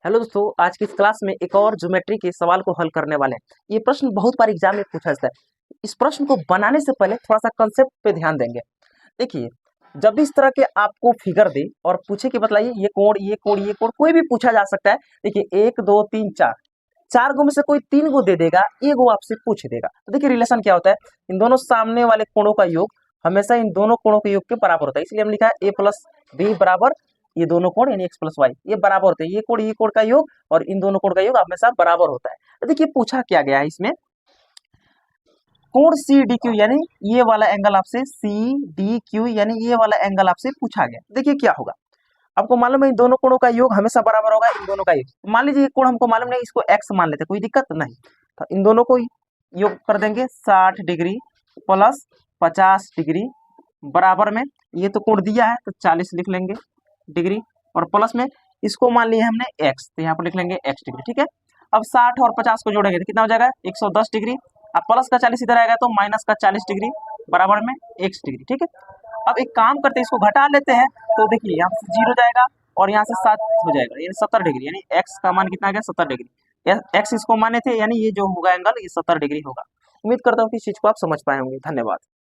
Hello दोस्तों, आज की इस क्लास में एक और ज्योमेट्री के सवाल को हल करने वाले हैं। ये प्रश्न बहुत बार एग्जाम में पूछा जाता है। इस प्रश्न को बनाने से पहले थोड़ा सा कंसेप्ट पे ध्यान देंगे। देखिए, जब भी इस तरह के आपको फिगर दे और पूछे कि बताइए ये कोण, ये कोण, ये कोण, कोई भी पूछा जा सकता है। देखिए, एक दो तीन चार, चार गो में से कोई तीन गो दे देगा, एक गो आपसे पूछ देगा। तो देखिए रिलेशन क्या होता है, इन दोनों सामने वाले कोणों का योग हमेशा इन दोनों कोणों के योग के बराबर होता है। इसलिए हम लिखा है a प्लस बी बराबर ये दोनों कोण यानी एक्स प्लस वाई, ये बराबर होते हैं। ये कोण का योग और इन दोनों कोण का योग हमेशा बराबर होता है। तो देखिए पूछा क्या गया है इसमें, कोण सी डी क्यू यानी ये वाला एंगल आपसे सी डी क्यू यानी ये वाला एंगल आपसे पूछा गया। देखिए क्या होगा, आपको मालूम है इन दोनों कोणों का योग हमेशा बराबर होगा। इन दोनों का योग मान लीजिए, कोण हमको मालूम नहीं, इसको एक्स मान लेते, कोई दिक्कत नहीं। तो इन दोनों को योग कर देंगे 60 डिग्री प्लस 50 डिग्री बराबर में, ये तो कोण दिया है तो 40 लिख लेंगे डिग्री, और प्लस में इसको मान लिया हमने एक्स, तो यहाँ पर लिख लेंगे एक्स डिग्री। ठीक है, अब 60 और 50 को जोड़ेंगे तो कितना हो जाएगा 110 डिग्री। अब प्लस का 40 इधर आएगा तो माइनस का 40 डिग्री बराबर में एक्स डिग्री। ठीक है, अब एक काम करते हैं, इसको घटा लेते हैं। तो देखिए यहाँ से 0 जाएगा और यहाँ से 7 हो जाएगा यानी 70 डिग्री, यानी एक्स का मान कितना आ गया 70 डिग्री। एक्स इसको माने थे यानी ये जो होगा एंगल ये 70 डिग्री होगा। उम्मीद करता हूँ कि इस चीज को आप समझ पाए होंगे। धन्यवाद।